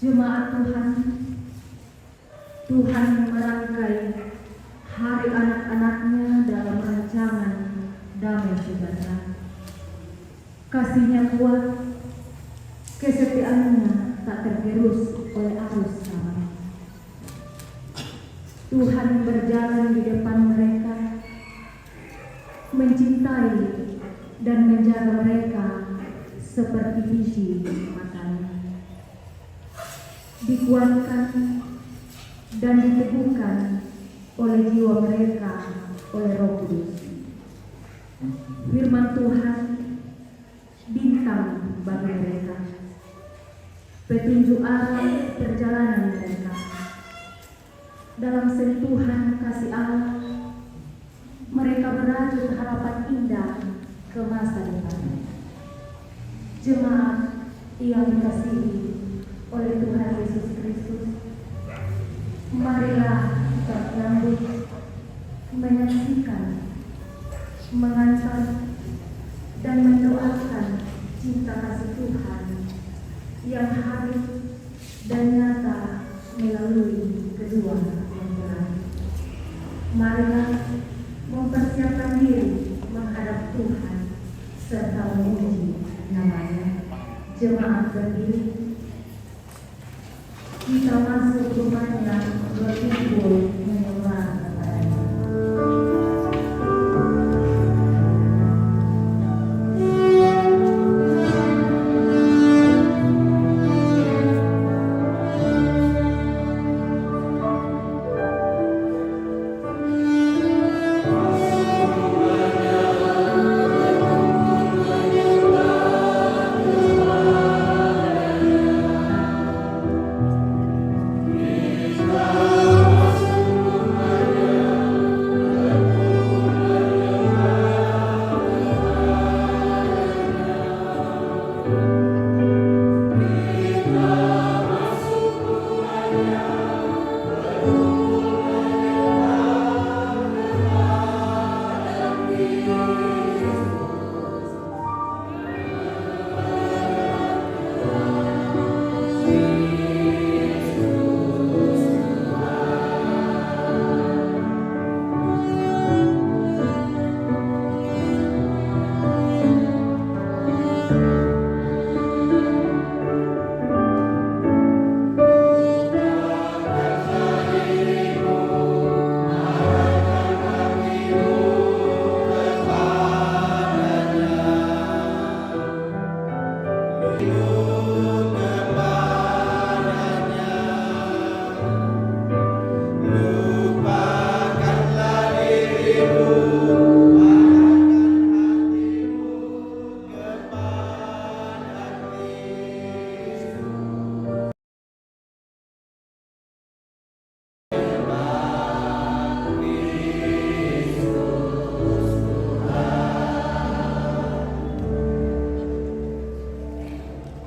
Jemaat Tuhan, Tuhan merangkai hari anak-anaknya dalam rancangan damai sejahtera. Kasih-Nya kuat, kesetiaannya tak tergerus oleh arus zaman. Tuhan berjalan di depan mereka, mencintai dan menjaga mereka seperti biji matanya. Dikuatkan dan diteguhkan oleh jiwa mereka oleh Roh Kudus. Firman Tuhan bintang bagi mereka, petunjuk arah perjalanan mereka. Dalam sentuhan kasih Allah, mereka merajut harapan indah ke masa depan. Jemaat yang dikasihi oleh Tuhan Yesus Kristus, marilah kita menyambut, menyaksikan, mengantar, dan mendoakan cinta kasih Tuhan yang hadir dan nyata melalui kedua mempelai. Marilah mempersiapkan diri menghadap Tuhan serta memuji namanya. Jemaat berdiri, kita masuk rumahnya berkumpul menyembah kepada-Nya.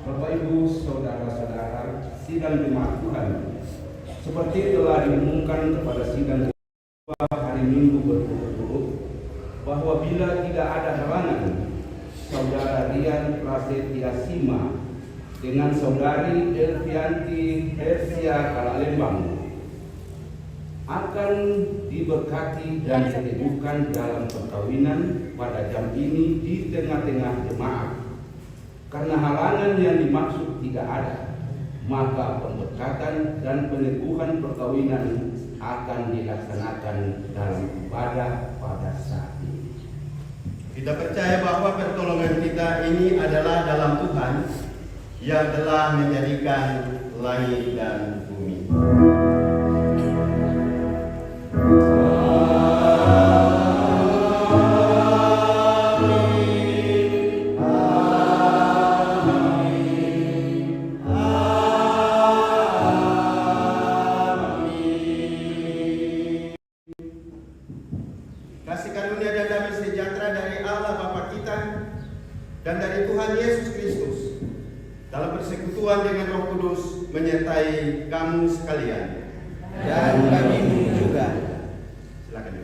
Bapak Ibu, saudara-saudara, sidang jemaat Tuhan, seperti telah diumumkan kepada sidang hari Minggu berturut-turut bahwa bila tidak ada halangan, Saudara Rian Prasetya Sima dengan Saudari Elvianti Hersia Kalalembang akan diberkati dan diteguhkan dalam perkawinan pada jam ini di tengah-tengah jemaat. Karena halangan yang dimaksud tidak ada, maka pemberkatan dan peneguhan perkawinan akan dilaksanakan dalam ibadah pada saat ini. Kita percaya bahwa pertolongan kita ini adalah dalam Tuhan yang telah menjadikan langit dan bumi. Kasih karunia dan damai sejahtera dari Allah Bapa kita dan dari Tuhan Yesus Kristus dalam persekutuan dengan Roh Kudus menyertai kamu sekalian dan bagimu juga. Silakan.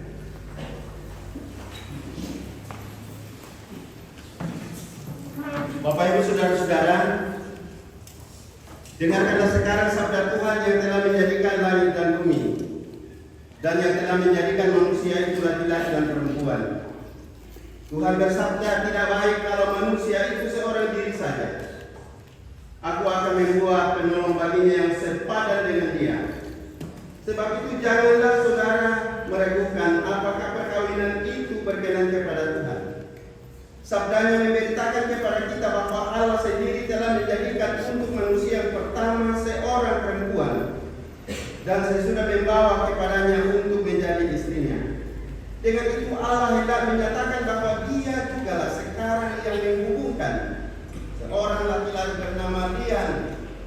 Bapak Ibu saudara-saudara, dengarkanlah sekarang sabda Tuhan yang telah menjadikan langit dan bumi dan yang telah menjadikan manusia itu laki-laki dan perempuan. Tuhan bersabda, tidak baik kalau manusia itu seorang diri saja. Aku akan membuat penolong baginya yang sepadan dengan dia. Sebab itu janganlah saudara meragukan apakah perkawinan itu berkenan kepada Tuhan. Sabdanya memberitakan kepada kita bahwa Allah sendiri telah menjadikan untuk manusia yang pertama seorang perempuan dan sesudah membawa kepadanya untuk menjadi istrinya. Dengan itu Allah hendak menyatakan bahwa dia jugalah sekarang yang menghubungkan seorang laki-laki bernama Rian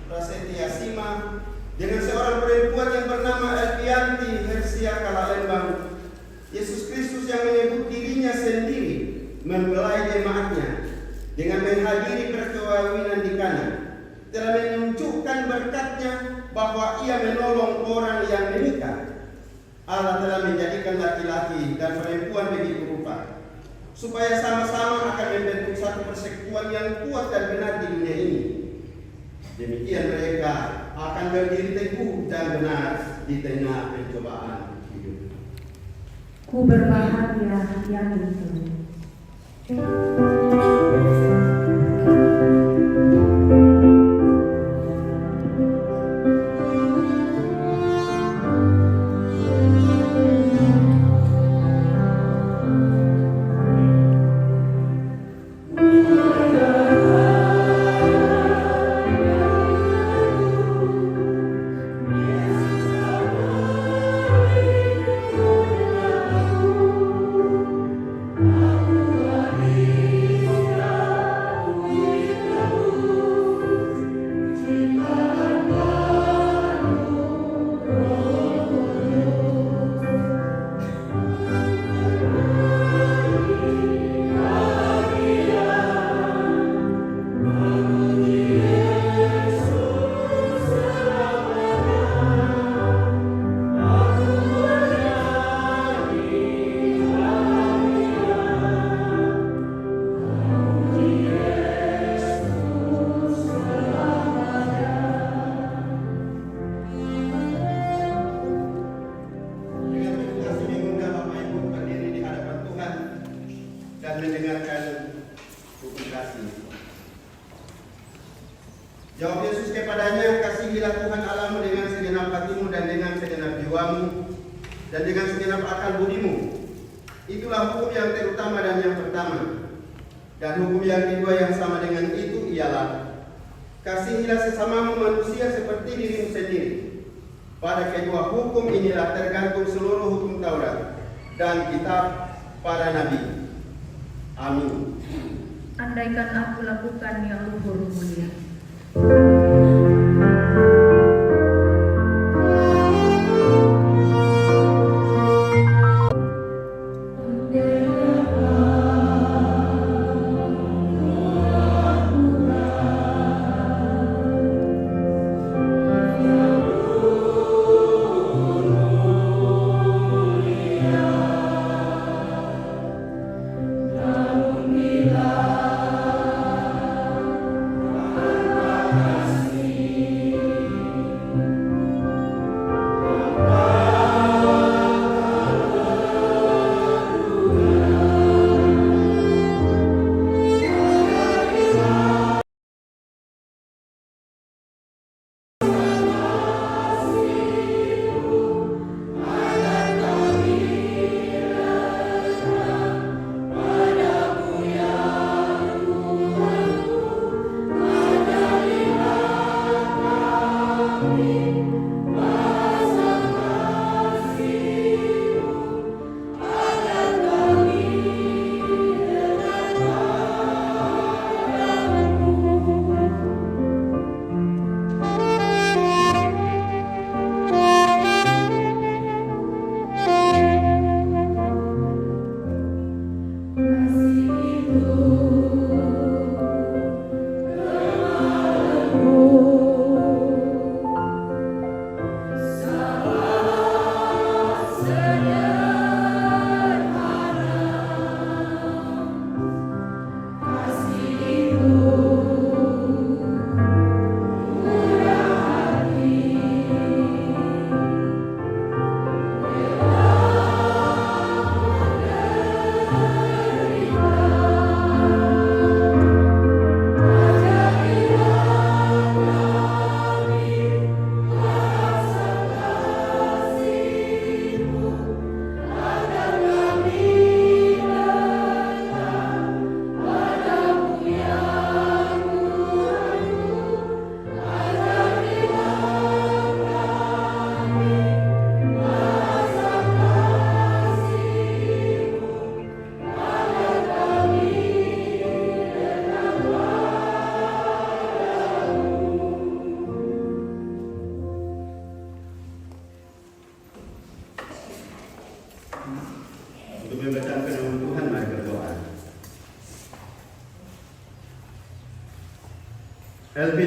Prasetya Sima dengan seorang perempuan yang bernama Elvianti Hersia Kalalembang. Yesus Kristus yang menyebut dirinya sendiri mempelai jemaatnya dengan menghadiri perkawinan di Kana telah menunjukkan berkatnya bahwa ia menolong orang yang menikah. Allah telah menjadikan laki-laki dan perempuan begitu rupa supaya sama-sama akan membentuk satu persekutuan yang kuat dan benar di dunia ini. Demikian mereka akan berdiri teguh dan benar di tengah pencobaan hidup. Ku berbahagia yang itu. Jawab Yesus kepadanya, kasihilah Tuhan Allahmu dengan segenap hatimu dan dengan segenap jiwamu dan dengan segenap akal budimu. Itulah hukum yang terutama dan yang pertama. Dan hukum yang kedua yang sama dengan itu ialah, kasihilah sesamamu manusia seperti dirimu sendiri. Pada kedua hukum inilah tergantung seluruh hukum Taurat dan kitab para nabi. Amin. Andaikan aku lakukan yang luhur mulia.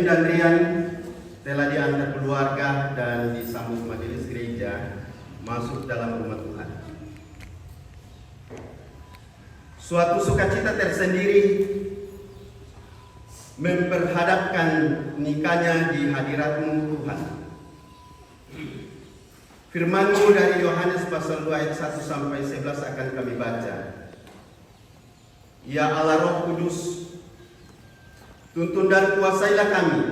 dan Rian telah diantar keluarga dan disambut majelis gereja masuk dalam rumah Tuhan. Suatu sukacita tersendiri memperhadapkan nikahnya di hadirat-Mu Tuhan. Firman-Mu dari Yohanes pasal 2 ayat 1 sampai 11 akan kami baca. Ya Allah Roh Kudus, tuntun dan kuasailah kami.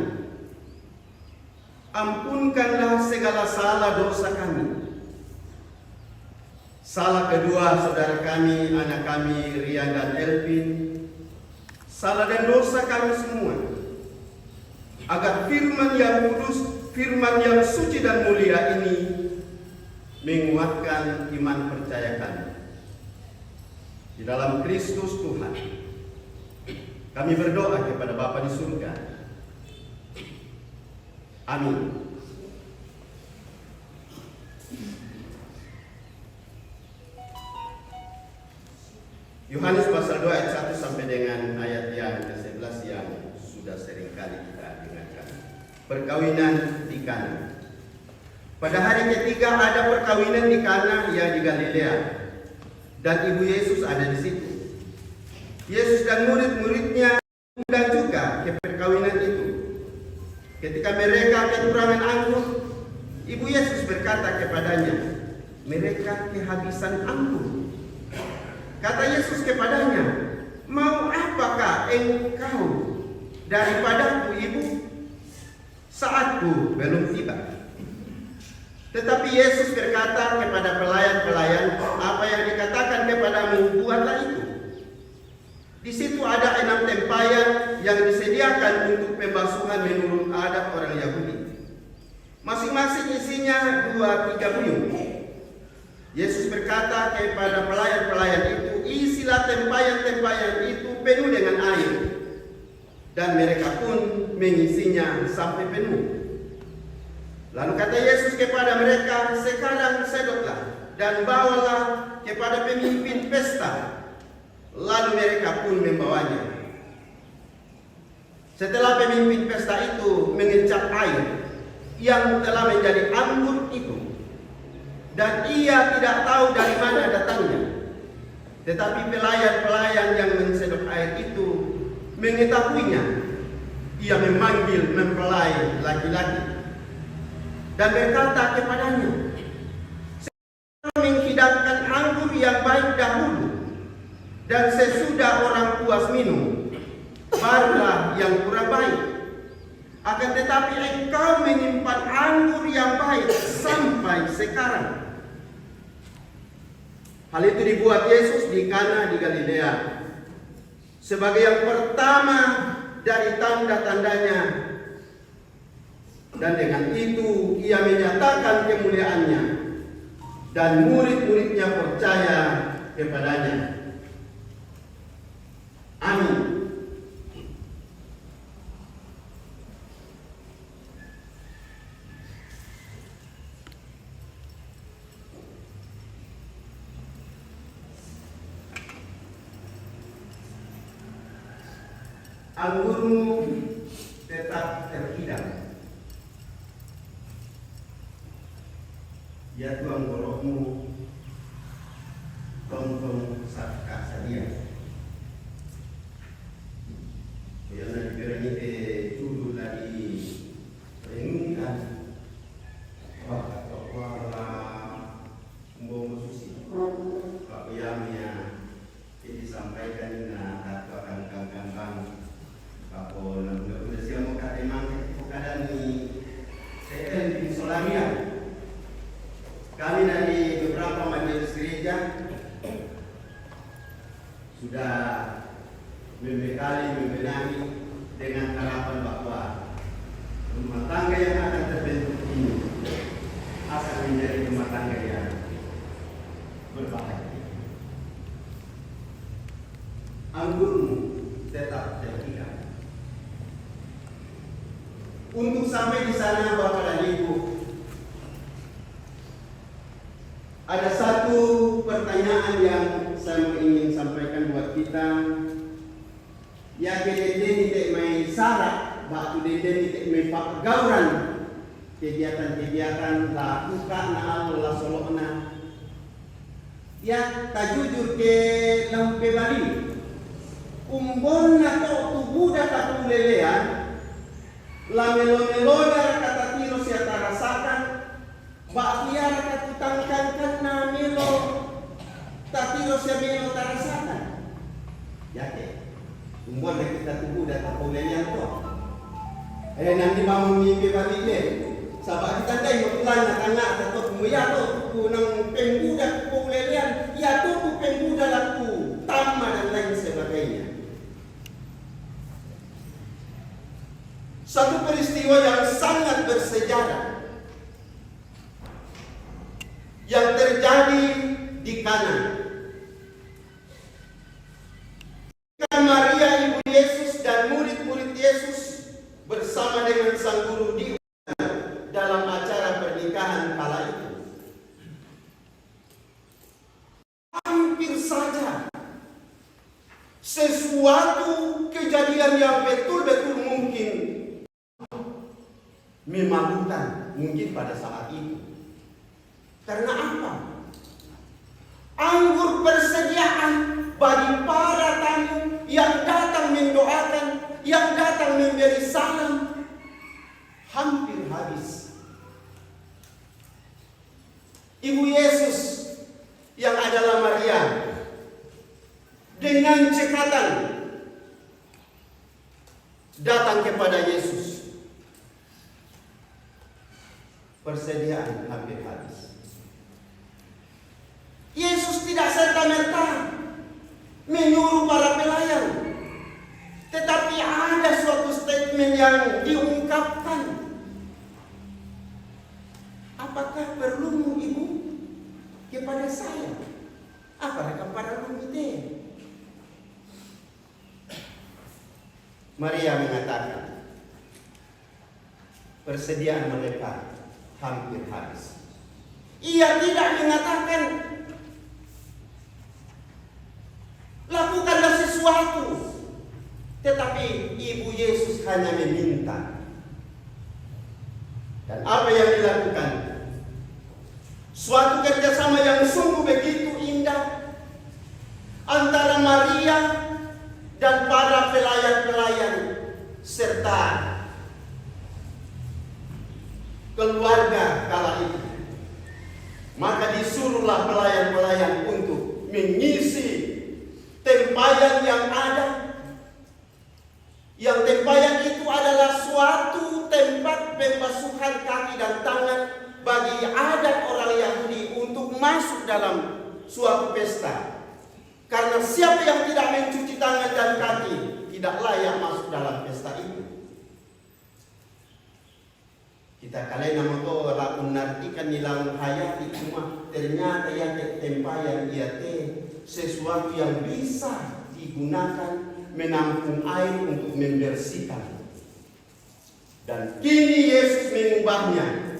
Ampunkanlah segala salah dosa kami. Salah kedua saudara kami, anak kami Rian dan Elvin. Salah dan dosa kami semua. Agar firman yang kudus, firman yang suci dan mulia ini menguatkan iman percaya kami. Di dalam Kristus Tuhan, kami berdoa kepada Bapa di surga. Amin. Yohanes pasal 2 ayat 1 sampai dengan ayat yang ke-11 yang sudah seringkali kita dengarkan. Perkawinan di Kana. Pada hari ketiga ada perkawinan di Kana, ya di Galilea. Dan ibu Yesus ada di situ. Yesus dan murid-muridnya undang juga ke perkawinan itu. Ketika mereka kekurangan anggur, ibu Yesus berkata kepadanya, mereka kehabisan anggur. Kata Yesus kepadanya, mau apakah engkau daripadaku, ibu? Saatku belum tiba. Tetapi Yesus berkata kepada pelayan-pelayan, apa yang dikatakan kepadamu, buatlah itu. Di situ ada 6 tempayan yang disediakan untuk pembasuhan menurut adat orang Yahudi. Masing-masing isinya 2-3 buyung. Yesus berkata kepada pelayan-pelayan itu, isilah tempayan-tempayan itu penuh dengan air. Dan mereka pun mengisinya sampai penuh. Lalu kata Yesus kepada mereka, sekarang sedotlah dan bawalah kepada pemimpin pesta. Lalu mereka pun membawanya. Setelah pemimpin pesta itu mengecap air yang telah menjadi anggur itu, dan ia tidak tahu dari mana datangnya. Tetapi pelayan-pelayan yang mensedot air itu mengetahuinya. Ia memanggil mempelai laki-laki dan berkata kepadanya, saya menghidangkan anggur yang baik dahulu, dan sesudah orang puas minum, barulah yang kurang baik. Akan tetapi engkau menyimpan anggur yang baik sampai sekarang. Hal itu dibuat Yesus di Kana di Galilea sebagai yang pertama dari tanda-tandanya, dan dengan itu ia menyatakan kemuliaannya, dan murid-muridnya percaya kepadanya. Amin. Anggurmu tetap terhidang, ya Tuhan rohmu tong-tong sadia. Yang diberi dulu lagi renungkan bahwa membawa susi yang disampaikan atau kangkang Kapol udah siap mau kata emang keadaan ini saya di Solamia. Kami dari beberapa majelis gereja sudah membenahi dengan harapan bahwa rumah tangga yang akan terbentuk ini akan menjadi rumah tangga yang berbahagia. Anggurmu tetap terhidang. Untuk sampai di sana Bapak dan Ibu, ada satu pertanyaan yang saya ingin sampaikan buat kita. Ya tidak mai syarat batu deden may pagawran kegiatan-kegiatan la buka na la solona ya tajujur ke lampe bali umbon na to tubuda katulelean la melo-meloya kata tiro siya tarasakan bakiara katutangkan na melo tatiro siya melo tarasakan yake umbon na kita tubuda katulelean to nanti mau mimpi balik ni sabak kita dai betulan na tanga tato kumuya to kunang pengbudak pulelian ya to pengbudak laku tama dan lain sebagainya. Satu peristiwa yang sangat bersejarah yang terjadi di Kana. Maria ibu Yesus dan murid-murid Yesus bersama dengan sang guru di dalam acara pernikahan kala itu. Hampir saja sesuatu kejadian yang betul-betul mungkin memalukan mungkin pada saat itu. Karena apa? Anggur persediaan bagi para tamu yang datang mendoakan, yang datang memberi salam hampir habis. Ibu Yesus yang adalah Maria dengan cekatan datang kepada Yesus. Persediaan hampir habis. Yesus tidak serta-merta menyuruh para pelayan, tetapi ada suatu statement yang diungkapkan. Apakah perlu ibu kepada saya? Apakah para rumite? Maria mengatakan, persediaan mereka hampir habis. Ia tidak mengatakan, lakukanlah sesuatu. Tetapi Ibu Yesus hanya meminta. Dan apa yang dilakukan? Suatu kerjasama yang sungguh begitu indah antara Maria dan para pelayan-pelayan serta keluarga kala itu. Maka disuruhlah pelayan-pelayan untuk mengisi tempayan yang ada. Yang tempayan itu adalah suatu tempat pembasuhan kaki dan tangan bagi adat orang Yahudi untuk masuk dalam suatu pesta. Karena siapa yang tidak mencuci tangan dan kaki tidak layak masuk dalam pesta itu. Kita kalian nama to lakun nartikan nilang hayat itu mah ternyata yang tempayan ia sesuatu yang bisa digunakan menampung air untuk membersihkan. Dan kini Yesus mengubahnya.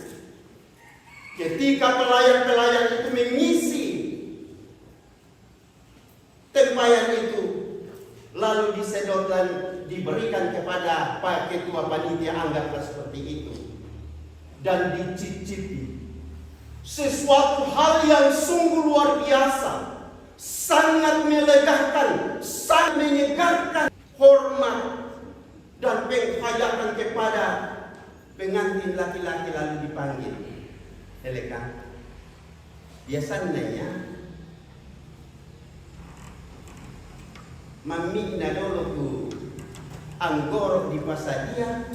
Ketika pelayan-pelayan itu mengisi tempayan itu, lalu disedot dan diberikan kepada Pak Ketua Panitia, anggaplah seperti itu, dan dicicipi. Sesuatu hal yang sungguh luar biasa, sangat melegakan, sangat menyegarkan hormat dan penghayatan kepada pengantin laki-laki lalu dipanggil. Eleka, biasanya mami nadolo tu anggoro di pasadian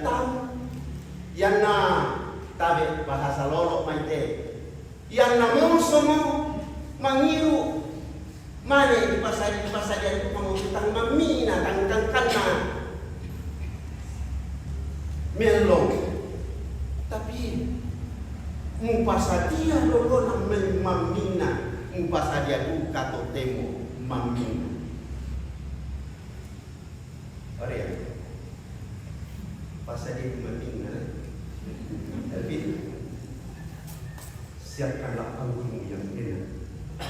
tahu yang na tabe bahasa lolo maite yang na musuh mangiru mana di pasadian itu mengutang mami na tangkang kana melong tapi mupasadia dolo na mamina mupasadia buka to temo mamina. Area pasadia mamina. Tapi siapkanlah anggurmu yang enak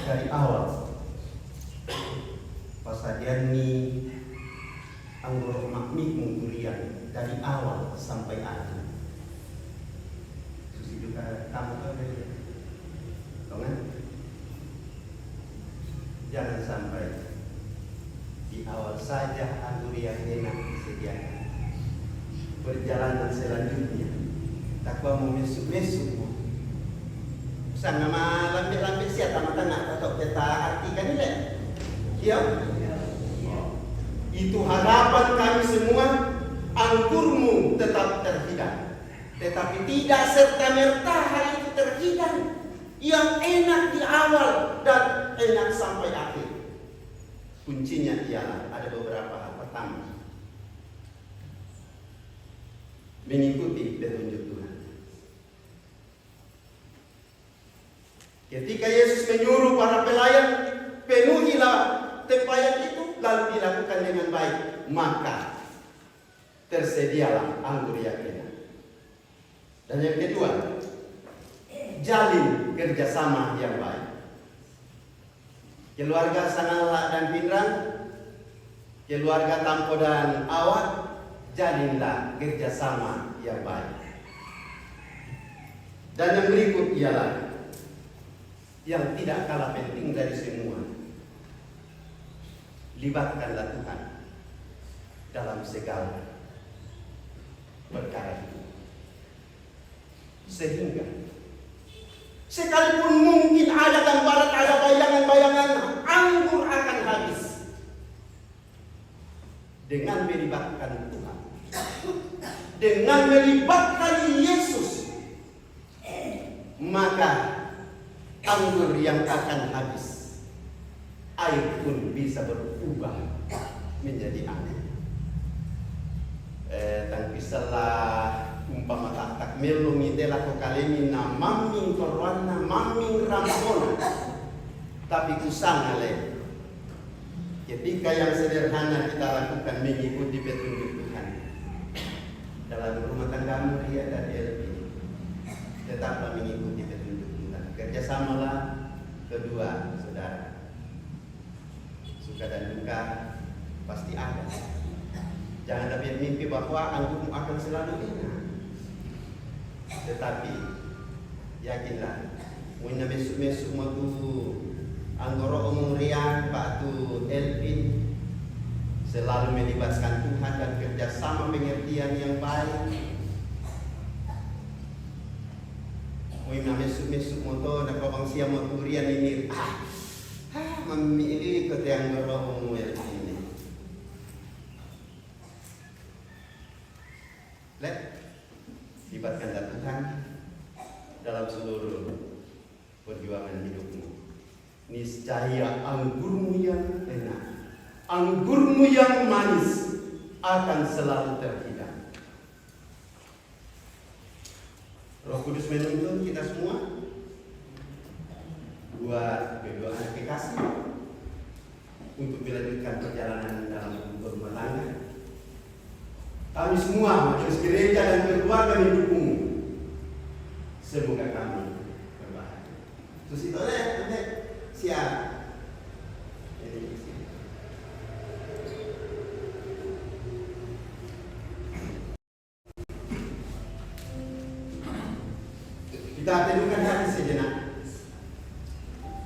dari awal. Pasadian ni anggur makmik mungkuria awal sampai akhir. Susi juga kamu tahu dari kan? Jangan sampai di awal saja anggur yang enak disediakan. Perjalanan selanjutnya takwa mau mesuk-mesuk. Usang nama lambe-lambe siat sama tengah atau kita artikan ini. Iya. Itu harapan kami semua, anggurmu tetap terhidang. Tetapi tidak serta-merta hal itu terhidang. Yang enak di awal dan enak sampai akhir. Kuncinya ialah ada beberapa hal. Pertama, mengikuti petunjuk Tuhan. Ketika Yesus menyuruh para pelayan, penuhilah tempayan itu, lalu dilakukan dengan baik, maka tersedialah anggur yang enak. Dan yang kedua, jalin kerjasama yang baik. Keluarga Sanala dan Pinrang, keluarga Tampo dan Awak, jalinlah kerjasama yang baik. Dan yang berikut ialah yang tidak kalah penting dari semua. Libatkanlah Tuhan dalam segala perkara itu. Sehingga sekalipun mungkin ada gambaran, ada bayangan-bayangan anggur akan habis, dengan melibatkan Tuhan, dengan melibatkan Yesus, maka anggur yang akan habis, air pun bisa berubah menjadi anggur. Tapi setelah umpama tak melung itela ko kalemi na maming korwana maming rampona, tapi kusang ale ketika yang sederhana kita lakukan mengikuti petunjuk Tuhan dalam rumah tanggamu dia dan LP, tetaplah mengikuti petunjuk Tuhan. Kerjasamalah kedua saudara, suka dan duka pasti ada. Jangan ada mimpi bahwa anggurmu akan selalu enak. Tetapi yakinlah, muna mesuk-mesuk matu anggoro umum rian batu LP selalu melibatkan Tuhan dan kerjasama pengertian yang baik. Muna mesuk-mesuk moto dan babang siam matu rian ini memilih ke anggoro umum LP ini. Libatkanlah Tuhan dalam seluruh perjuangan hidupmu. Niscaya anggurmu yang enak, anggurmu yang manis akan selalu terhidang. Roh Kudus menuntun kita semua buat kedua anak kekasih untuk melanjutkan perjalanan dalam berumah tangga. Kami semua, majelis gereja dan keluarga mendukungmu. Semoga kami berbahagia. Terus itu nanti siap. Kita teduhkan hati sejenak,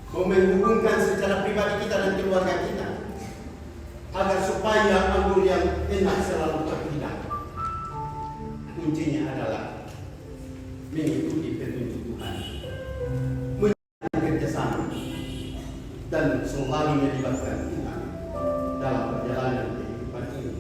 menghubungkan secara pribadi kita dan keluarga kita, agar supaya anggur yang enak selalu terhidang. Kuncinya adalah mengikuti petunjuk Tuhan, menjalin kerjasama, dan selalu melibatkan Tuhan dalam perjalanan kehidupan ini.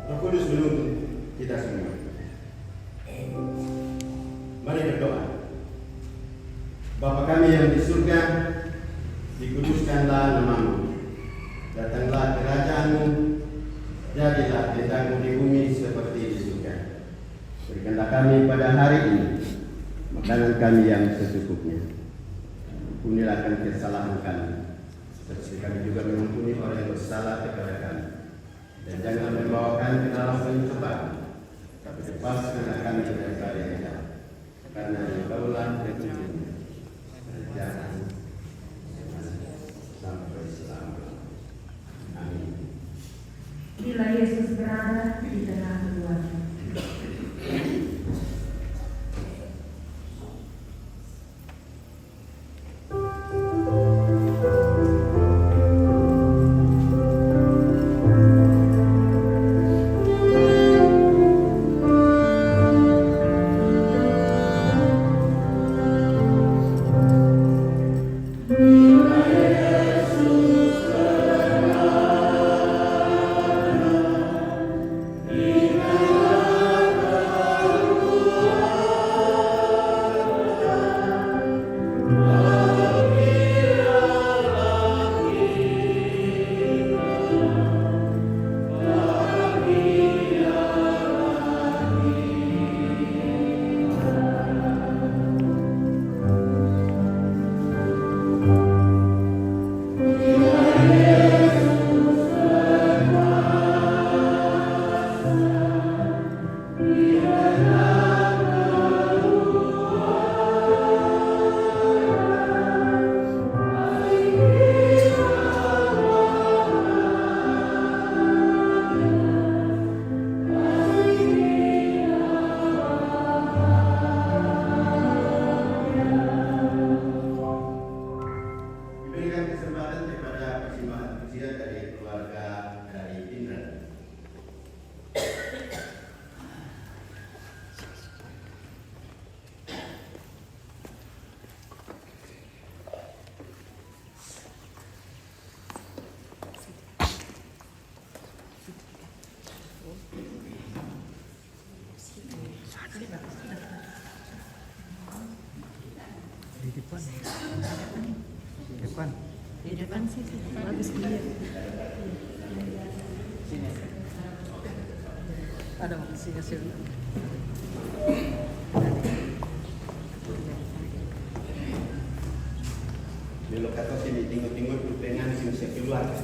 Roh Kudus menuntun kita semua. Mari berdoa. Bapa kami yang di surga, dikuduskanlah namamu. Datanglah kerajaanmu, jadilah kehendakmu di bumi seperti di surga. Berikanlah kami pada hari ini makanan kami yang secukupnya. Ampunilah kesalahan kami, seperti kami juga mengampuni orang yang bersalah kepada kami. Dan jangan membawa kami ke dalam pencobaan, tapi lepaskanlah kami daripada yang jahat. karena Engkaulah Tuhan kerajaan sampai selama. Amin. Bila Yesus berada di tengah keluarga. Diberikan kesempatan kepada persembahan pujian dari keluarga dari Indra. Di depan sih, bagus lihat. Ada makasih hasil. Belok atau sini tinggal dengan sini sekeluarga.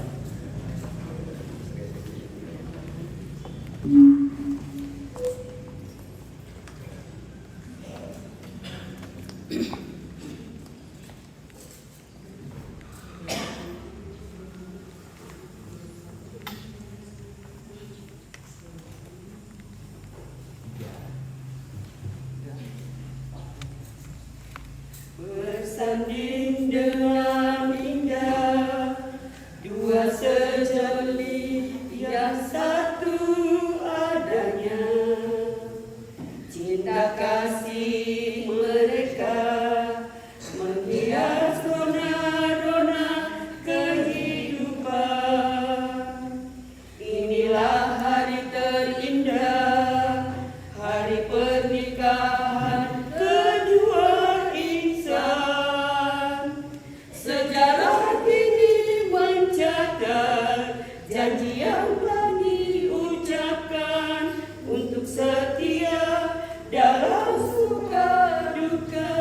Bersanding dengan indah dua sejoli yang satu adanya, cinta kasih mereka menghias rona-rona kehidupan. Inilah hari terindah, hari pernikahan kedua insan. Sejarah kini mencatat janji yang telah diucapkan untuk setia dalam suka duka.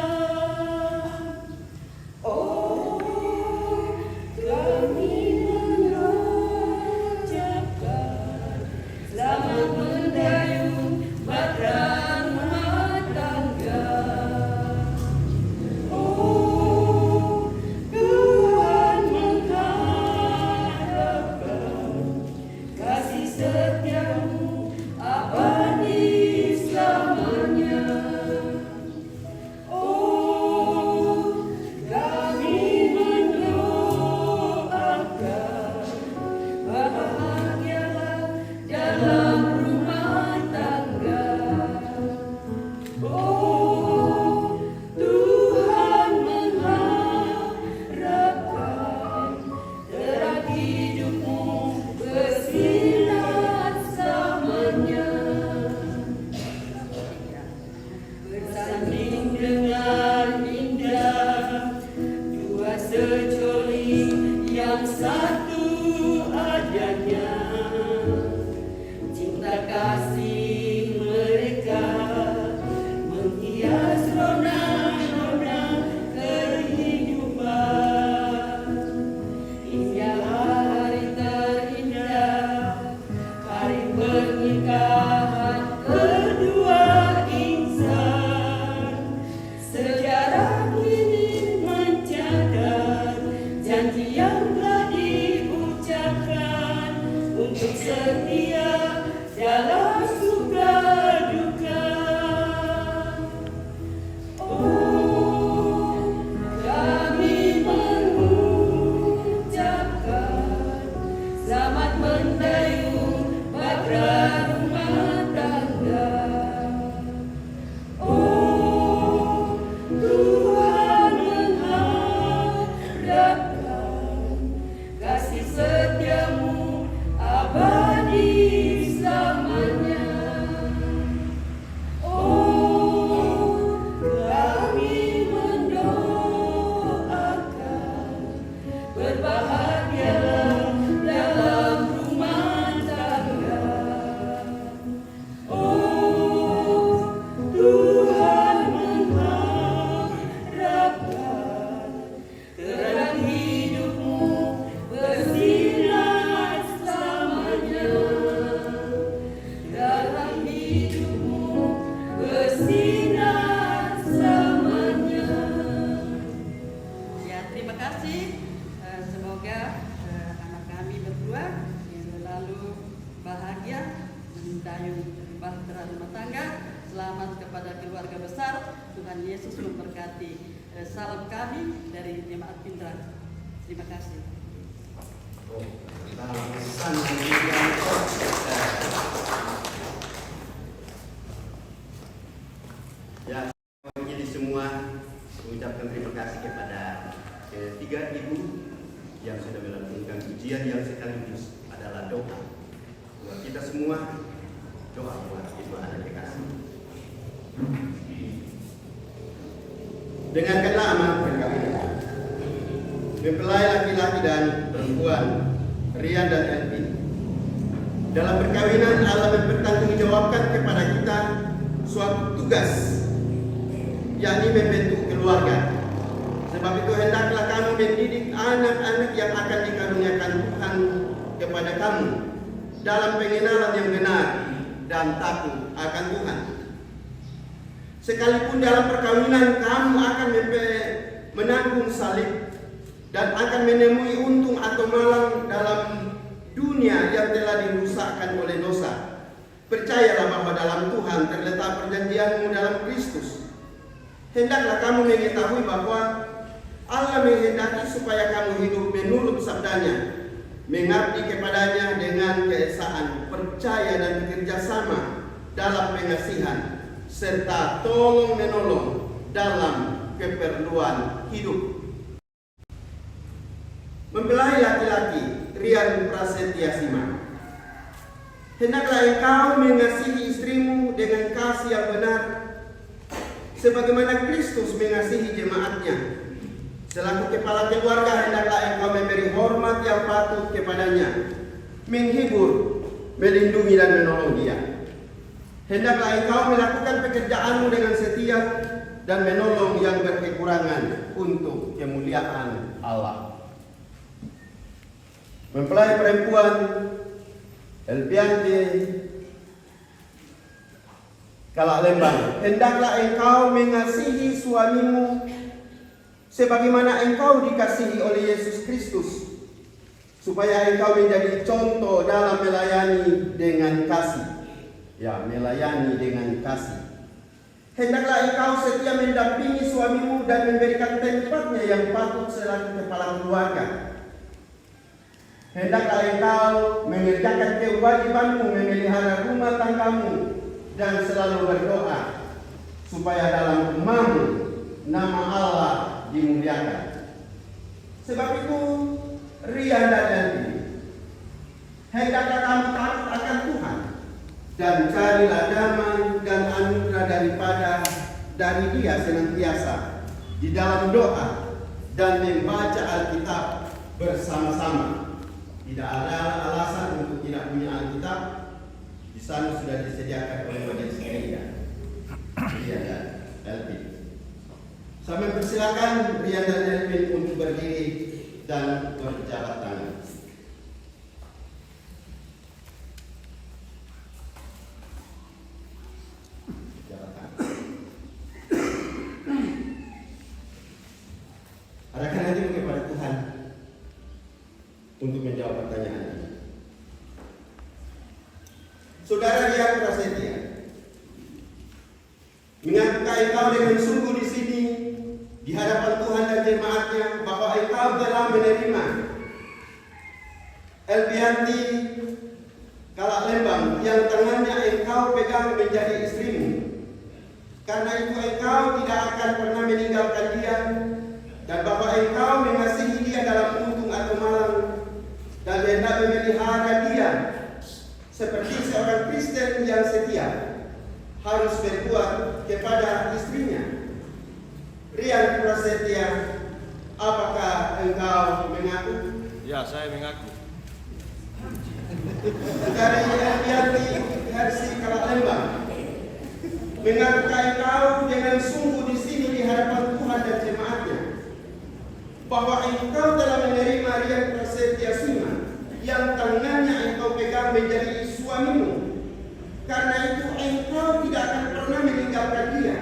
Tuhan Yesus memberkati. Salam kami dari Jemaat Pindrang. Terima kasih. Ya, ini semua mengucapkan terima kasih kepada ketiga ibu yang sudah melantunkan ujian yang sekaligus adalah doa buat kita semua, doa buat ibu anak kekasih. Dengarkanlah amanat perkawinan. Mempelai laki-laki dan perempuan, Rian dan Elvin. Dalam perkawinan Allah mempertanggungjawabkan kepada kita suatu tugas, yakni membentuk keluarga. Sebab itu hendaklah kamu mendidik anak-anak yang akan dikaruniakan Tuhan kepada kamu dalam pengenalan yang benar dan takut akan Tuhan. Sekalipun dalam perkawinan kamu akan menanggung salib dan akan menemui untung atau malang dalam dunia yang telah dirusakkan oleh dosa, percayalah bahwa dalam Tuhan terletak perjanjianmu dalam Kristus. Hendaklah kamu mengetahui bahwa Allah menghendaki supaya kamu hidup menurut sabdanya, mengabdi kepadanya dengan keesaan, percaya dan bekerja sama dalam pengasihan, serta tolong menolong dalam keperluan hidup. Mempelai laki-laki, Rian Prasetya Sima. Hendaklah engkau mengasihi istrimu dengan kasih yang benar, sebagaimana Kristus mengasihi jemaatnya. Selaku kepala keluarga, hendaklah engkau memberi hormat yang patut kepadanya, menghibur, melindungi dan menolong dia. Hendaklah engkau melakukan pekerjaanmu dengan setia dan menolong yang berkekurangan untuk kemuliaan Allah. Mempelai perempuan, Elpiante Kalak Lembang. Hendaklah engkau mengasihi suamimu sebagaimana engkau dikasihi oleh Yesus Kristus, supaya engkau menjadi contoh dalam melayani dengan kasih. Ya, melayani dengan kasih. Hendaklah engkau setia mendampingi suamimu dan memberikan tempatnya yang patut selaku kepala keluarga. Hendaklah engkau mengerjakan kewajibanmu memelihara rumah tanggamu dan selalu berdoa supaya dalam rumahmu nama Allah dimuliakan. Sebab itu, Rian dan Elvin, hendaklah kamu takut akan Tuhan dan carilah damai dan anugerah dari Dia senantiasa di dalam doa dan membaca Alkitab bersama-sama. Tidak ada alasan untuk tidak punya Alkitab. Di sana sudah disediakan oleh Majelis Gereja. Rian dan Elvin. Saya mempersilakan Rian dan Elvin untuk berdiri dan berjabat tangan. Arahkan hatimu kepada Tuhan untuk menjawab pertanyaan ini. Saudara Rian Prasetya, mengakui engkau dengan sungguh di sini di hadapan Tuhan dan jemaatnya bahwa engkau telah menerima Elpianti Kalak Lembang yang tangannya engkau pegang menjadi istrimu. Karena itu engkau tidak akan pernah meninggalkan dia, dan bahwa engkau mengasihi dia dalam untung atau malang, dan hendak memelihara dia seperti seorang Kristen yang setia harus berbuat kepada istrinya. Rian Prasetya, apakah engkau mengaku? Ya, saya mengaku. Dari Elpianti Hersi Kalak Lembang, mengakukah engkau dengan sungguh di sini di hadapan Tuhan dan jemaatnya bahwa engkau telah menerima Rian Prasetya Sima yang tangannya engkau pegang menjadi suamimu, karena itu engkau tidak akan pernah meninggalkan dia,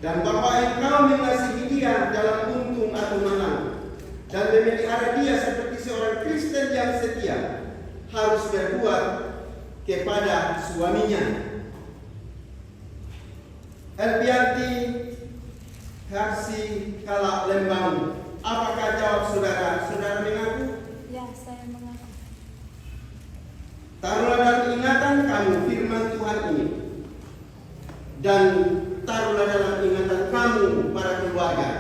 dan bahwa engkau mengasihi dia dalam untung atau malang, dan memelihara dia seperti seorang Kristen yang setia harus berbuat kepada suaminya. Elpianti Harsi Kalak Lembang. Apakah jawab saudara? Saudara mengaku? Ya, saya mengaku. Taruhlah dalam ingatan kamu firman Tuhan ini. Dan taruhlah dalam ingatan kamu para keluarga.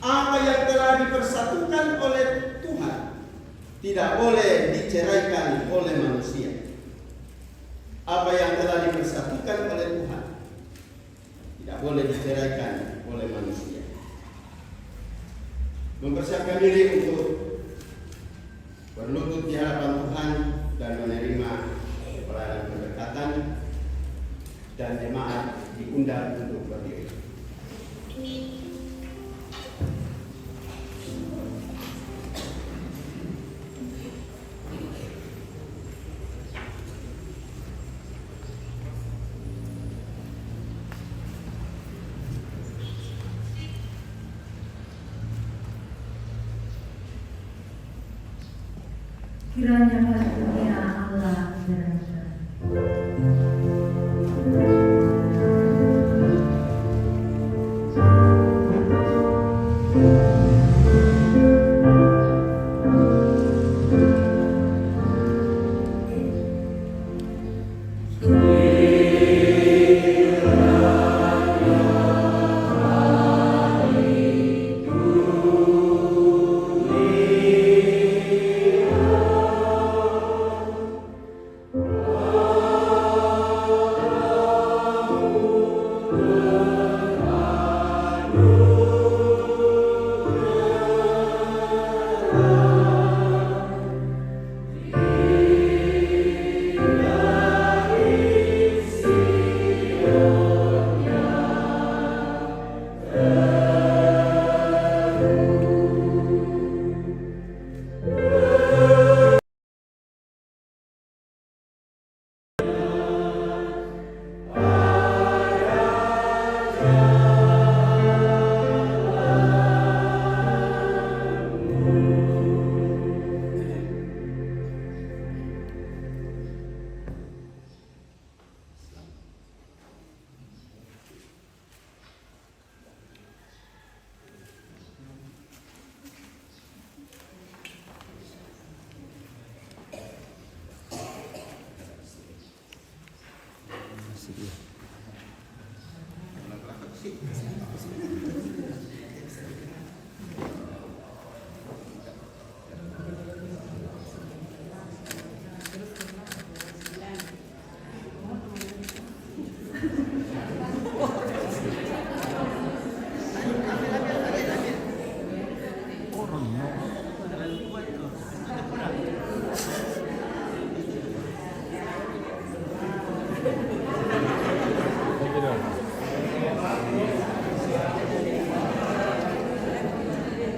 Apa yang telah dipersatukan oleh Tuhan tidak boleh diceraikan oleh manusia. Apa yang telah dipersatukan oleh Tuhan tidak boleh diceraikan oleh manusia. Mempersiapkan diri untuk berlutut di hadapan Tuhan dan menerima pelayanan pendekatan, dan jemaat diundang untuk berdiri. Kiranya karunia Allah menyertai.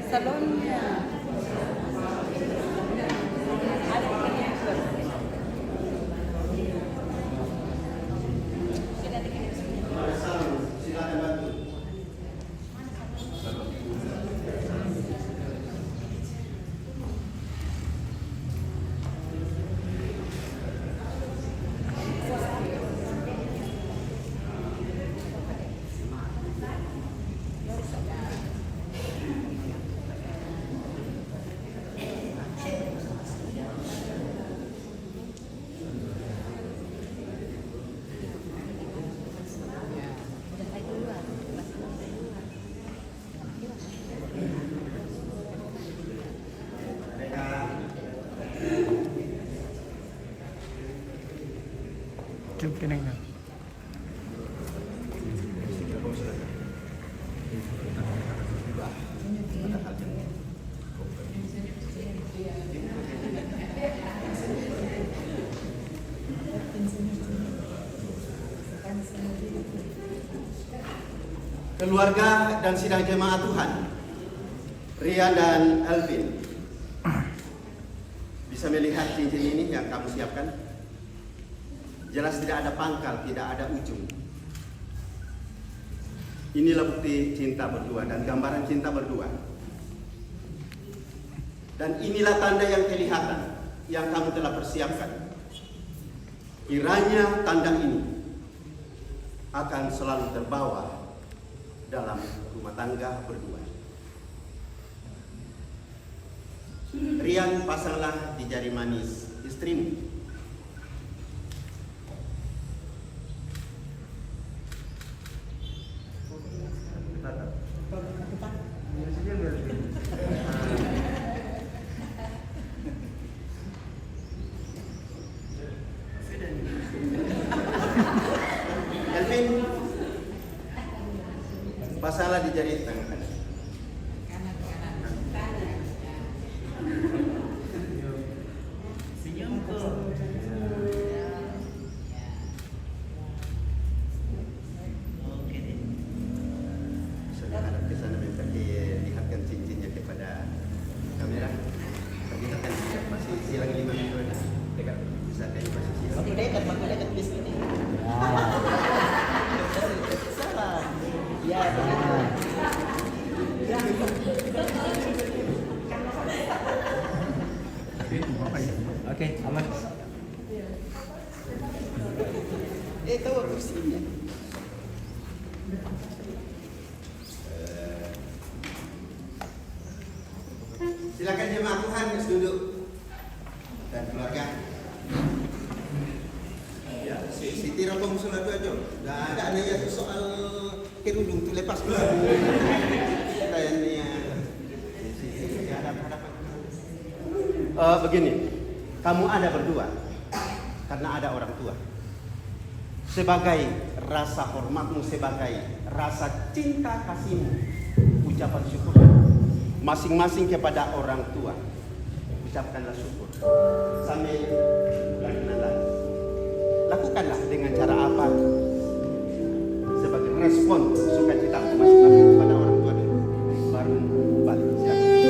Salonnya. Silakan bantu. Keluarga dan sidang jemaat Tuhan, Ria dan Alvin, bisa melihat cincin ini yang kamu siapkan? Jelas tidak ada pangkal, tidak ada ujung. Inilah bukti cinta berdua dan gambaran cinta berdua. Dan inilah tanda yang kelihatan yang kamu telah persiapkan. Kiranya tanda ini akan selalu terbawa dalam rumah tangga berdua. Rian, pasanglah di jari manis istrimu. Elvin, pasanglah di jari tangan kanan. Saya harap ke sana minta lihatkan cincinnya kepada kamera. Kita kan masih silang 5 menit dekat. Bisa kan masih silang. Makin dekat bis ini. Salah. Ya, Oke, aman. itu kursinya. Silakan jemaah Tuhan duduk dan keluarga. Ya, Siti Rombong sudah aja. Dah ada nanya tu soal kerudung tu lepas dulu. Tanya begini, kamu ada berdua karena ada orang tua. Sebagai rasa hormatmu, sebagai rasa cinta kasihmu, ucapan syukur masing-masing kepada orang tua. Ucapkanlah syukur sambil berkenalan. Lakukanlah dengan cara apa sebagai respon sukacita masing-masing kepada orang tua dulu. Baru balik. Silakan.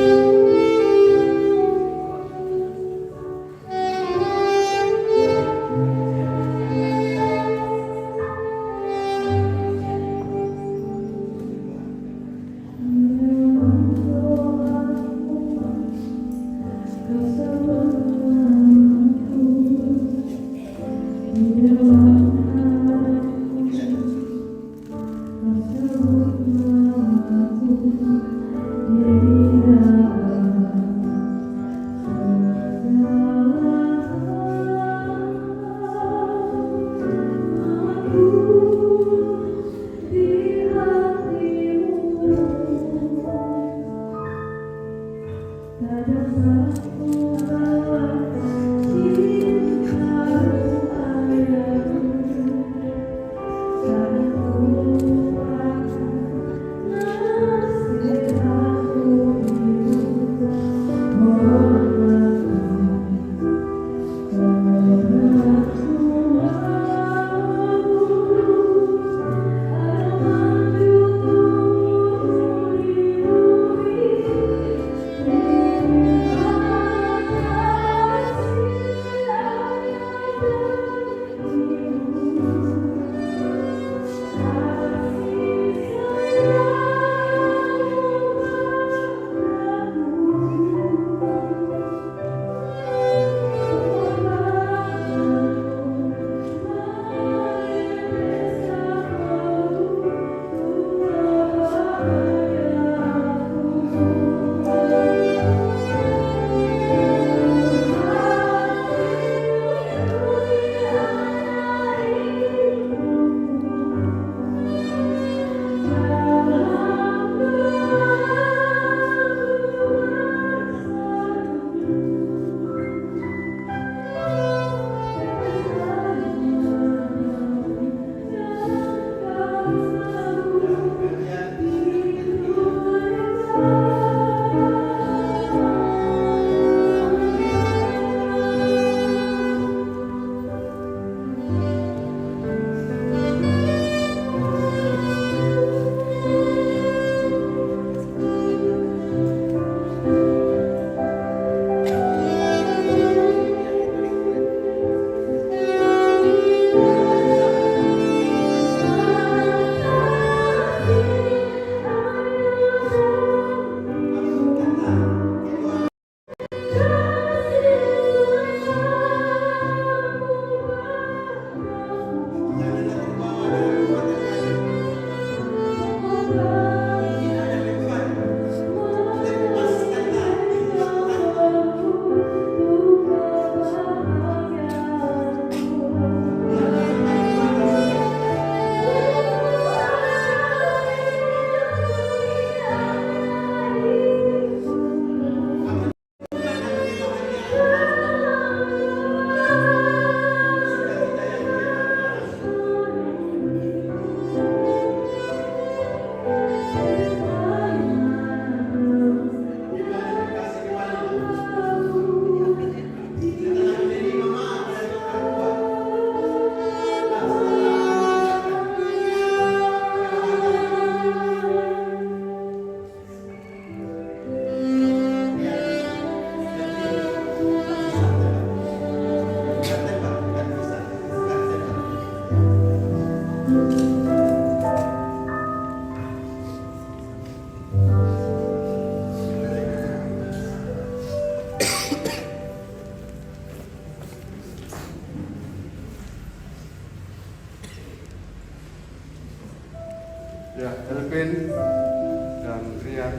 sekalian,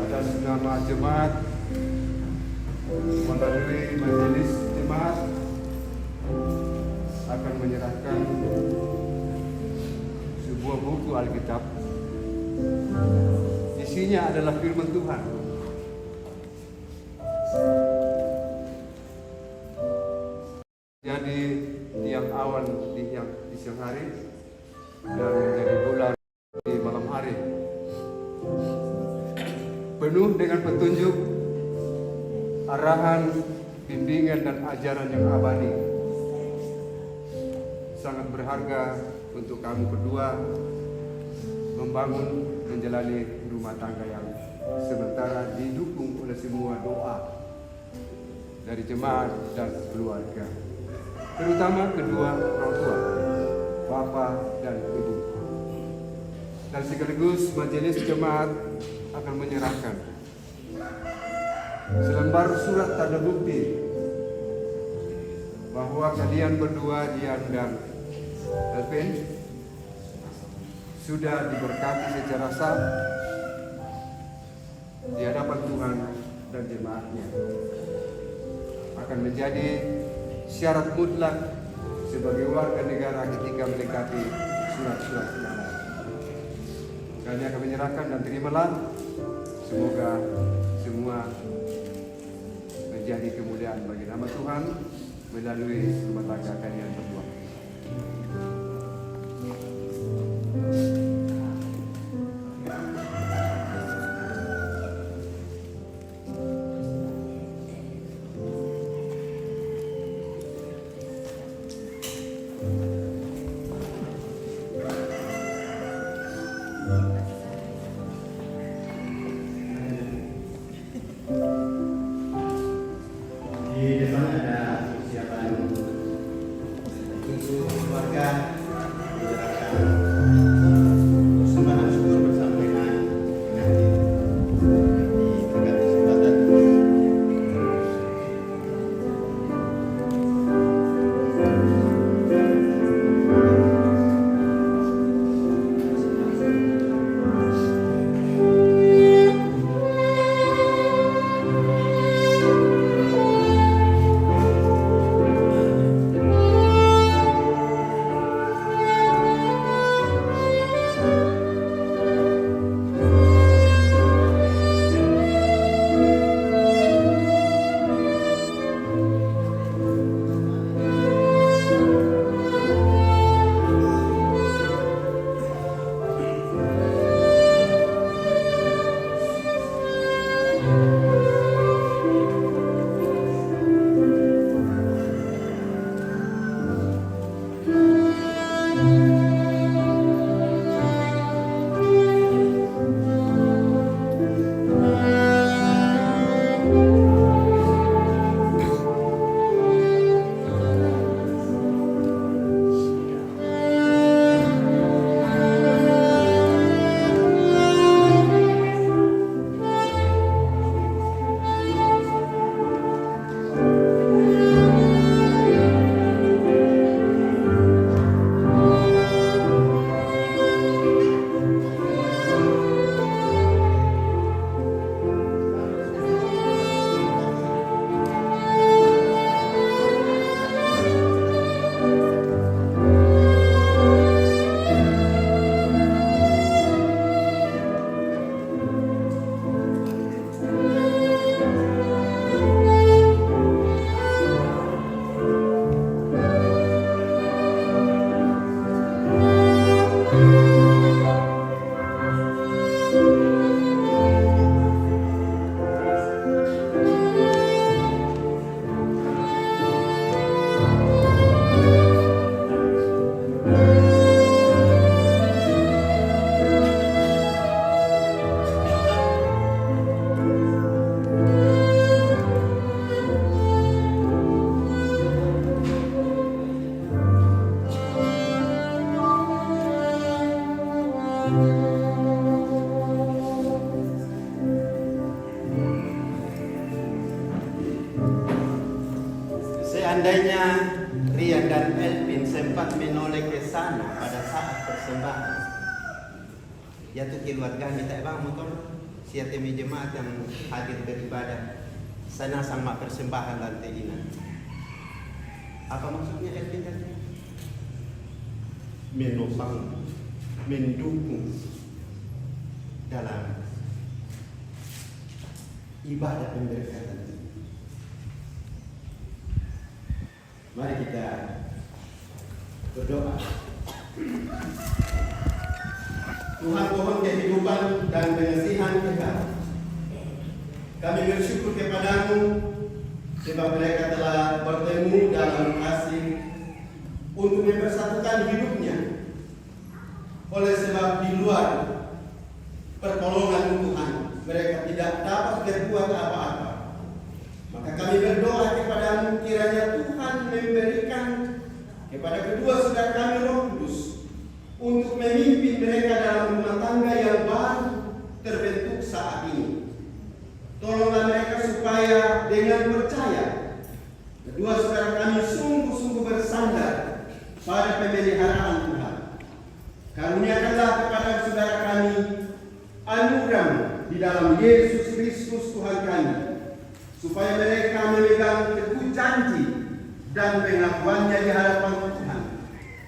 atas nama jemaat melalui majelis jemaat akan menyerahkan sebuah buku Alkitab. Isinya adalah firman Tuhan. Jadi tiang awan di siang hari dan menjadi bulan di malam hari. Penuh dengan petunjuk, arahan, bimbingan dan ajaran yang abadi. Sangat berharga untuk kamu berdua membangun menjalani rumah tangga yang sementara didukung oleh semua doa dari jemaat dan keluarga, terutama kedua orang tua, Bapak dan Ibu. Dan sekaligus majelis jemaat akan menyerahkan selembar surat tanda bukti bahwa kalian berdua, Dian dan Elvin, sudah diberkati secara sah di hadapan Tuhan dan jemaatnya. Akan menjadi syarat mutlak sebagai warga negara ketika mendekati surat-surat yang lain. Kami akan menyerahkan dan terimalah. Semoga semua menjadi kemuliaan bagi nama Tuhan melalui rumah tangga kalian berdua. Di depan ada persiapan untuk keluarga menyerahkan persembahan syukur bersama dengan pengantin di dekat kesempatan. Seandainya Rian dan Elvin sempat menoleh ke sana pada saat persembahan, Ya tu keluarga kita bang motor siapa jemaat yang hadir beribadah sana sama persembahan lantai ini. Apa maksudnya Elvin tadi? Menopang, mendukung dalam ibadah pemberkatan. Mari kita berdoa. Tuhan pohon kehidupan dan pengasihan kita, kami bersyukur kepadamu sebab mereka telah bertemu dalam kasih untuk mempersatukan hidupnya. Oleh sebab di luar pertolongan Tuhan mereka tidak dapat berbuat apa-apa. Maka kami berdoa kepadamu kiranya Tuhan memberikan kepada kedua saudara kami Roh Kudus untuk memimpin mereka dalam rumah tangga yang baru terbentuk saat ini. Tolonglah mereka supaya dengan percaya kedua saudara kami sungguh-sungguh bersandar pada pemeliharaan Tuhan. Karuniakanlah kepada saudara kami anugerah di dalam Yesus Kristus Tuhan kami, supaya mereka memegang teguh janji dan pengakuannya di hadapan Tuhan,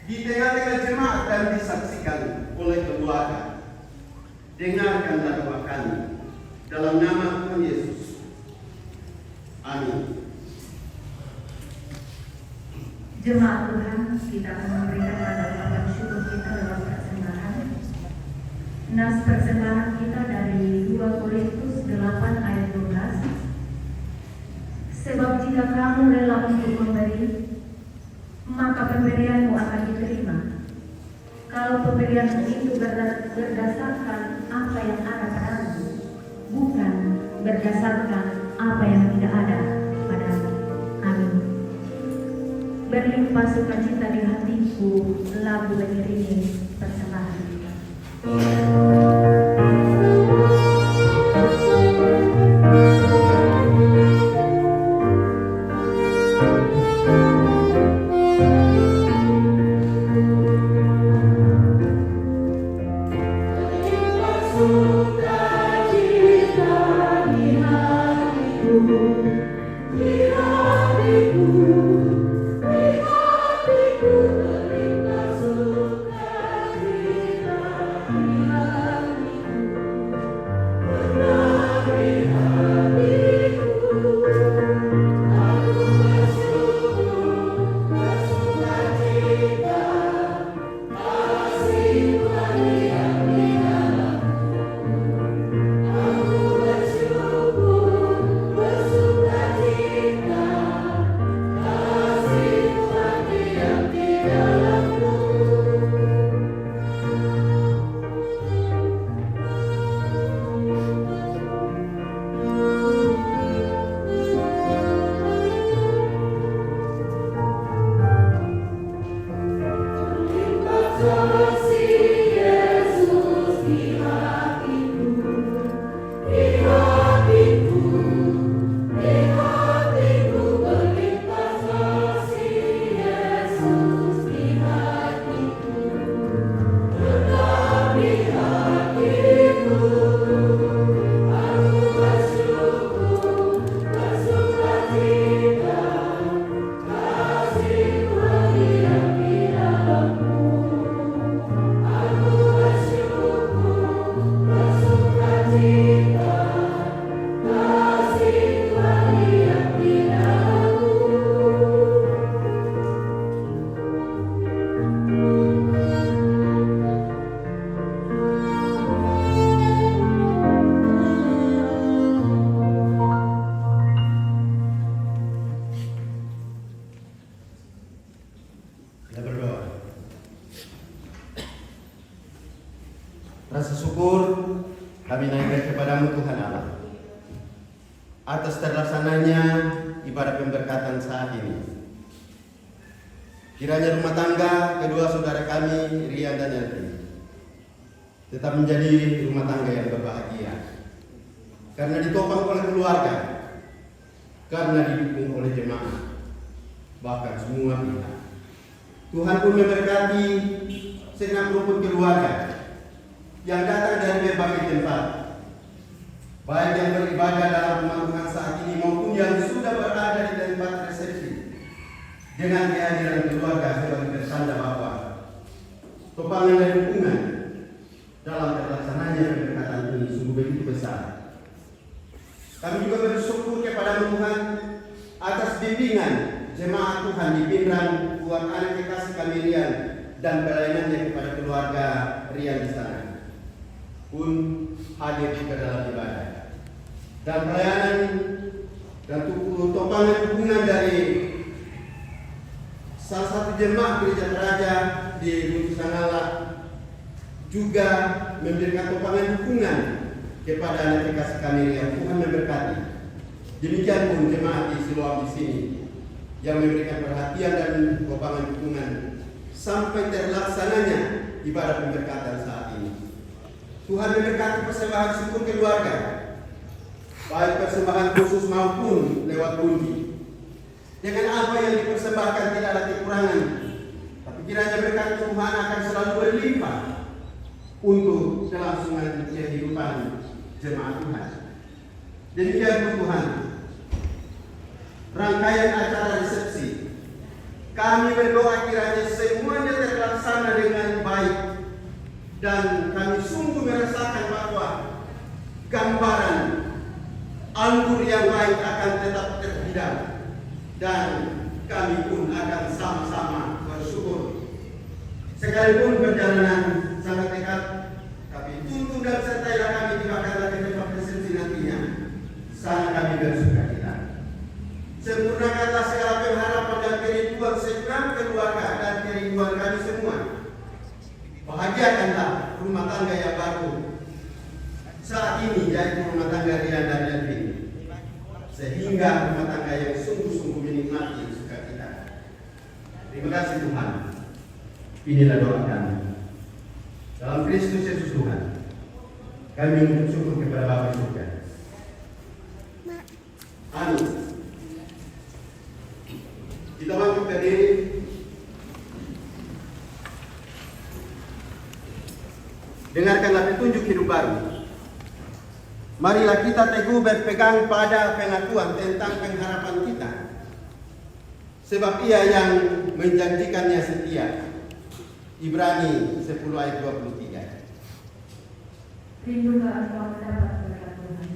di tengah-tengah jemaat dan disaksikan oleh keluarga. Dengarkanlah doa kami dalam nama Tuhan Yesus. Amin. Jemaat Tuhan, kita akan memberikan tanda syukur kita lewat persembahan. Nas persembahan kita dari 2 Korintus 8 ayat 12. Sebab jika kamu rela untuk memberi, maka pemberianmu akan diterima. Kalau pemberianmu itu berdasarkan apa yang ada padamu, bukan berdasarkan apa yang tidak ada padamu. Amin. Berlimpah sukacita di hatiku, lagu mengiringi persembahan kita. Rasa syukur kami naikkan kepadamu Tuhan Allah atas terlaksananya ibadah pemberkatan saat ini. Kiranya rumah tangga kedua saudara kami Rian dan Elvin tetap menjadi rumah tangga yang berbahagia karena ditopang oleh keluarga, karena didukung oleh jemaat, bahkan semua pihak. Tuhan pun memberkati segenap rukun keluarga yang datang berbagai tempat, baik yang beribadah dalam rumah Tuhan saat ini maupun yang sudah berada di tempat resepsi, dengan kehadiran keluarga sebagai pertanda bahwa topangan dan dukungan dalam terlaksananya pendekatan ini sungguh begitu besar. Kami juga bersyukur kepada Tuhan atas bimbingan jemaat Tuhan di Pinrang buat anak kekasih kami Rian dan pelayanannya kepada keluarga Rian di sana pun hadir juga dalam ibadah. Dan pelayanan dan topangan dukungan dari salah satu jemaat gereja Raja di Nusantara juga memberikan topangan dukungan kepada anak kekasih kami yang Tuhan memberkati. Demikian pun jemaat di Siloam di sini yang memberikan perhatian dan topangan dukungan sampai terlaksananya ibadah pemberkatan saat ini. Tuhan memberkati persembahan syukur keluarga, baik persembahan khusus maupun lewat pundi. Dengan apa yang dipersembahkan tidak ada kekurangan, tapi kiranya berkat Tuhan akan selalu berlimpah untuk kelangsungan kehidupan jemaat Tuhan. Demikian Tuhan, rangkaian acara resepsi, kami berdoa kiranya semuanya terlaksana dengan baik dan kami sungguh merasakan bahwa gambaran anggur yang baik akan tetap terhidang dan kami pun akan sama-sama bersyukur. Sekalipun perjalanan sangat dekat, tapi tuntun dan sertailah kami tibakanlah ke tempat resepsi nantinya. Sana kami bersuka cita. Sempurnakanlah segala pengharapan dan kerinduan segenap keluarga dan kerinduan kami semua. Bahagiakanlah rumah tangga yang baru saat ini, yaitu rumah tangga Rian dan Elvin, sehingga rumah tangga yang sungguh-sungguh menikmati sukacita. Terima kasih Tuhan. Inilah doa kami. Dalam Kristus Yesus Tuhan, kami mengucap syukur kepada Bapa di surga. Amin. Kita bangkit berdiri. Dengarkanlah petunjuk hidup baru. Marilah kita teguh berpegang pada pengakuan tentang pengharapan kita, sebab Ia yang menjanjikannya setia. Ibrani 10 ayat 23. Rindulah engkau mendapat berkat Tuhan.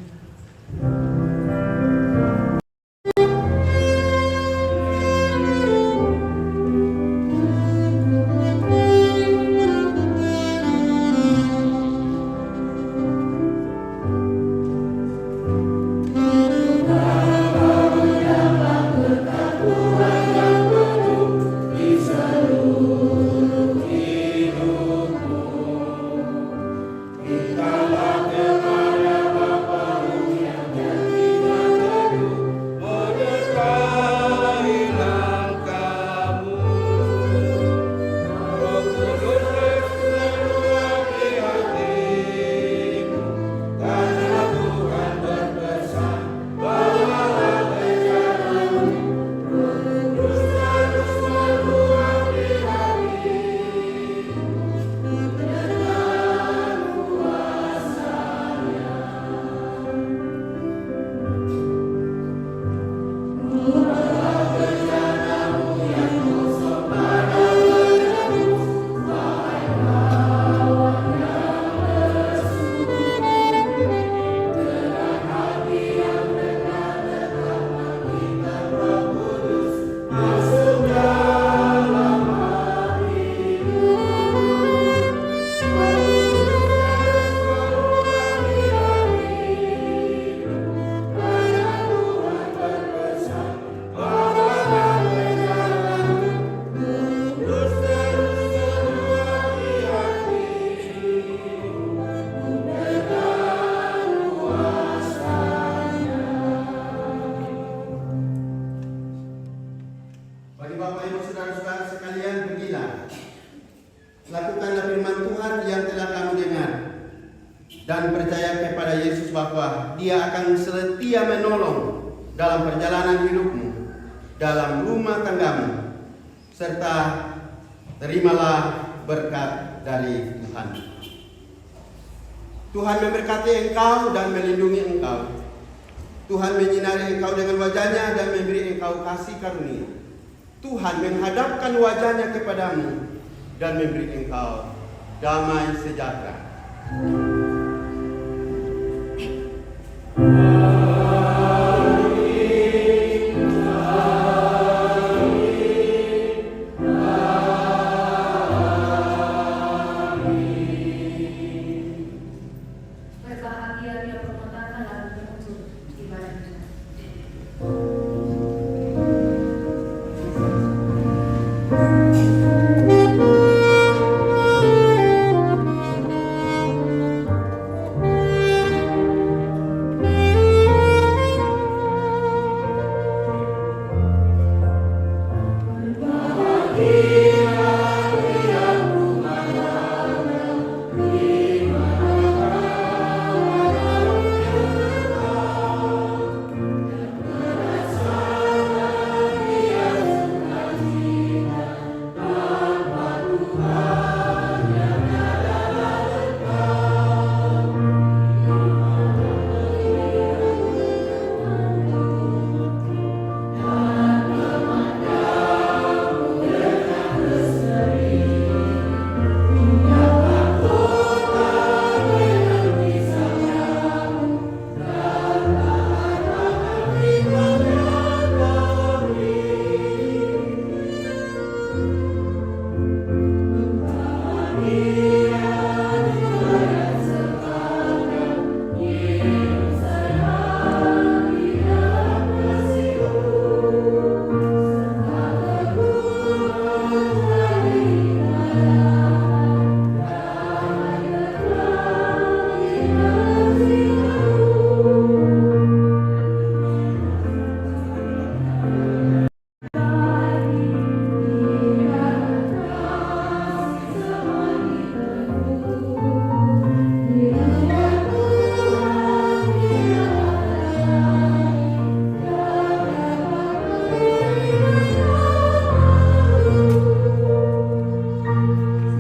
Lakukanlah firman Tuhan yang telah kamu dengar dan percaya kepada Yesus bahwa Dia akan setia menolong dalam perjalanan hidupmu, dalam rumah tanggamu, serta terimalah berkat dari Tuhan. Tuhan memberkati engkau dan melindungi engkau. Tuhan menyinari engkau dengan wajahnya dan memberi engkau kasih karunia. Tuhan menghadapkan wajahnya kepadamu dan memberi engkau damai sejahtera. Berbahagia dia permohonan lalu menutup ibadahnya.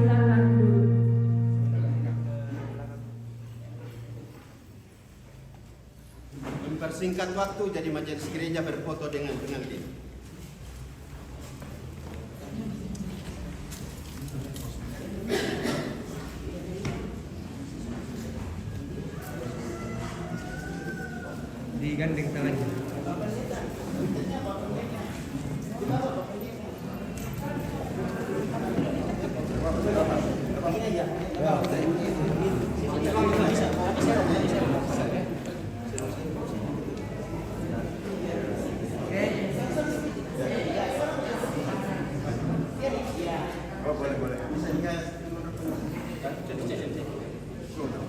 Silakan duduk. Mempersingkat waktu, jadi majelis gereja berfoto dengan pengantin. Digandeng tangannya.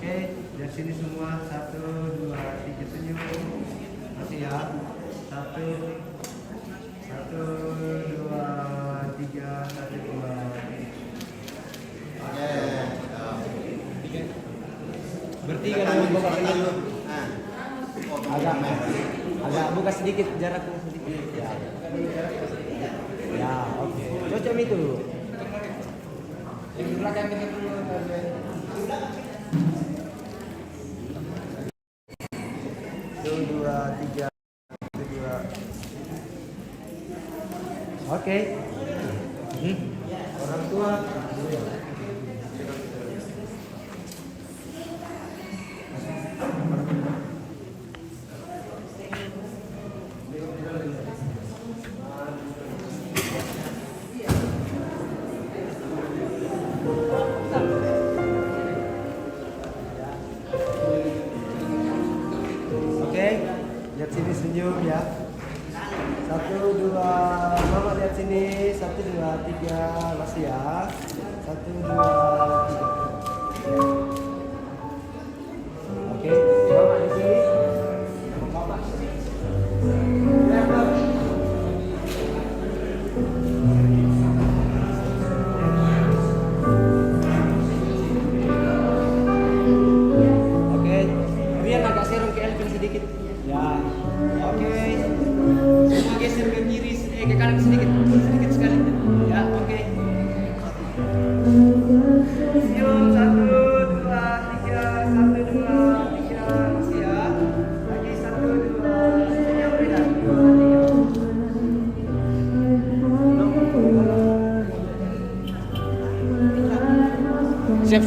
Oke, dari sini semua 1, 2, 3 senyum. Masih ya. 1, 2, 3, 1, 2. Bertiga dulu Bapak ini. Agak buka sedikit jaraknya sedikit. Ya. Ya, oke. Cocok itu. Yang belakang kita dulu. 2, 3, 2. Oke. Orang tua. Oke, lihat sini senyum ya. 1, 2, mama lihat sini. 1, 2, 3, masih ya. 1, 2, 3. Oke, mama di sini. Mama. Oke, Rian agak serong ke Elvin sedikit. Ya, oke. Semua geser ke kiri, ke kanan sedikit sekali. Ya, oke. Yuk.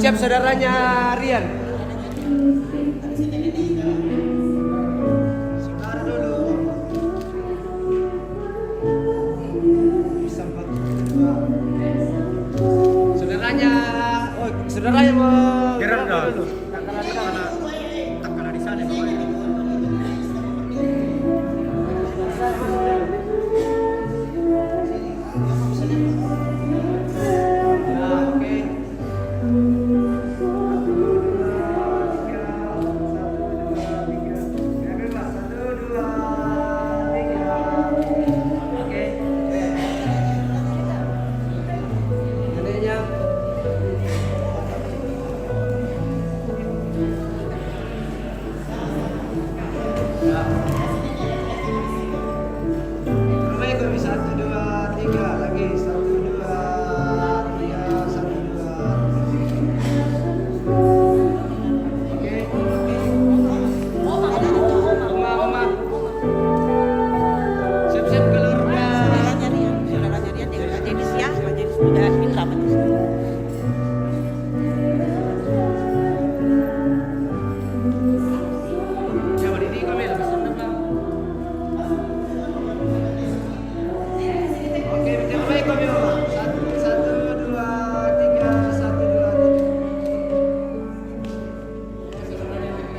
siap saudaranya Rian. Saudara dulu. Saudaranya mau dulu.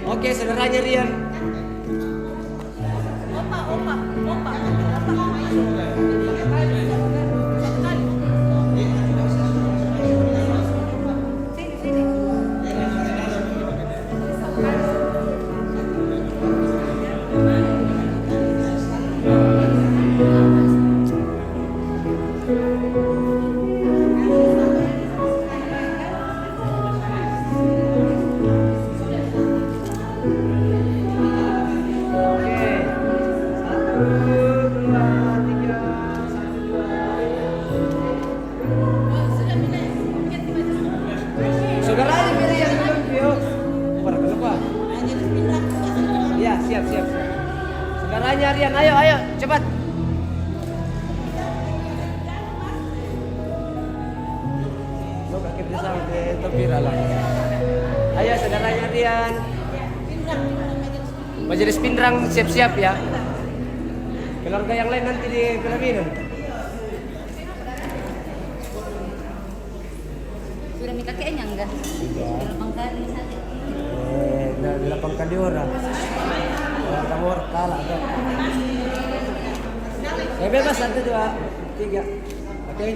Oke, saudaranya Rian. Saudaranya pilih yang belum Vio. Kenapa? Iya, siap. Saudaranya Rian, ayo, cepat. Coba kita sampai tempira lah. Ayo, saudaranya Rian. Majelis Pindrang siap-siap ya. Keluarga yang lain nanti di pelaminan. Sudah minta kayaknya enggak? 8 kali saja. 8 kali orang. Kamu kalah kan? Ya bebas 1, 2, 3. Oke.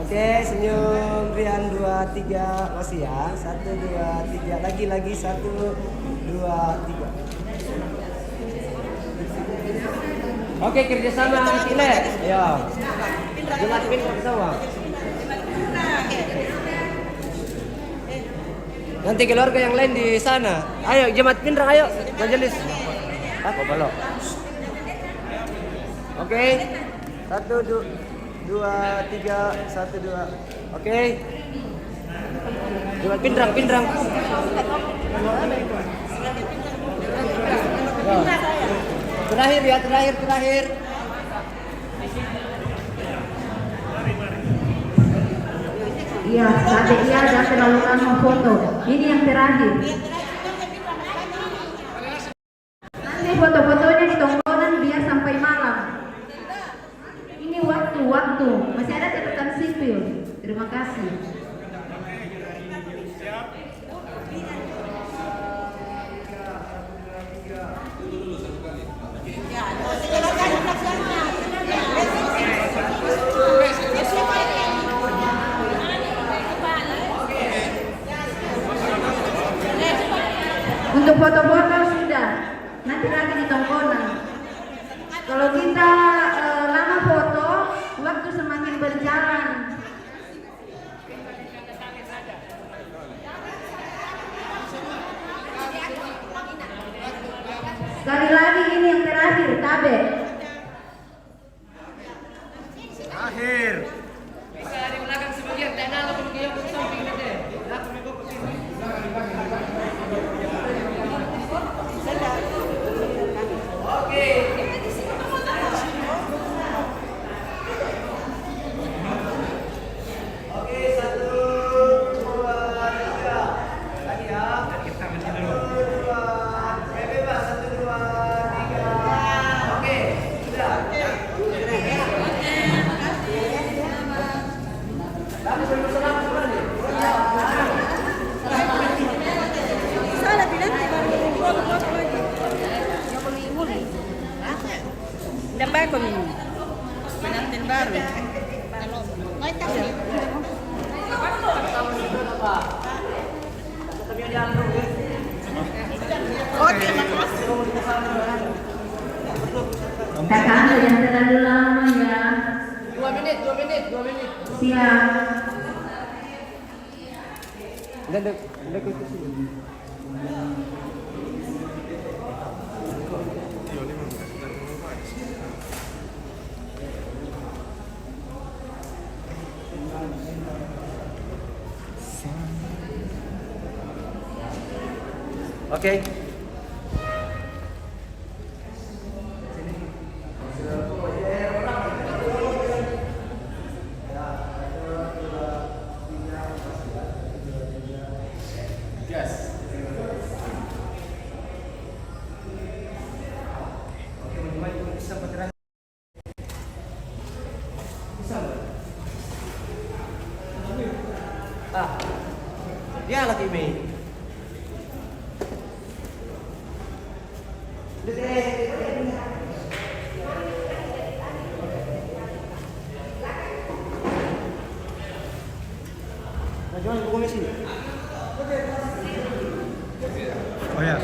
Oke, senyum Rian 2, 3 masih ya. 1, 2, 3 lagi 1, 2, 3. Oke, kerjasama Kile. Ayo. Jumat Pindrang semua. Nanti keluarga yang lain di sana. Ayo, Jemaat Pindrang, ayo. Majelis. Aku belok. Oke. 1, 2, 3, 1, 2. Oke. Jemaat Pindrang. Terakhir ya, terakhir. Iya, adik iya jangan terlalu lama foto. Ini yang terakhir. Nanti foto-fotonya di tonggonan biar sampai malam. Ini waktu. Masih ada catatan sipil. Terima kasih. Untuk foto-foto sudah, nanti lagi di tongkonan. Kalau kita lama foto, waktu semakin berjalan. Sekali lagi ini yang terakhir, Tabe. Akhir. Bisa di belakang sebagian, tanah lo pergi yang samping nanti. Oke. pengantin baru. Kalau mau kasih. Oke, makasih. Kakak Anda yang terlalu lama ya. 2 menit, 2 menit, 2 menit. Siap. Udah ke sini. Oke. Dia lagi main. Jual buku sini. Oh ya.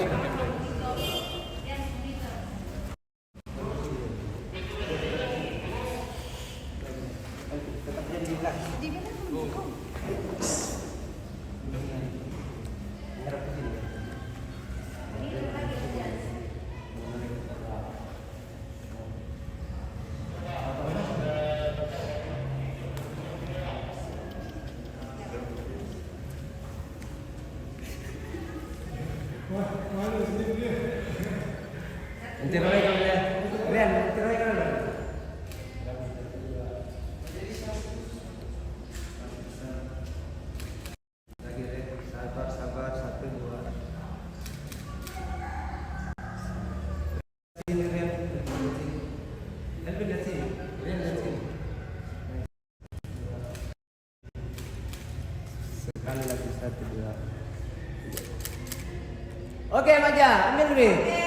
Tetap jadi kelas. Harap ke sini. Enteroleh kalau dia. Rian, enteroleh kalau dia. Lagi, sabar, sabar, 1, 2. Sini, Rian. Elvin, lihat sini. Rian, lihat sini. Sekali lagi, 1, 2. Oke, Maja, ambil nih.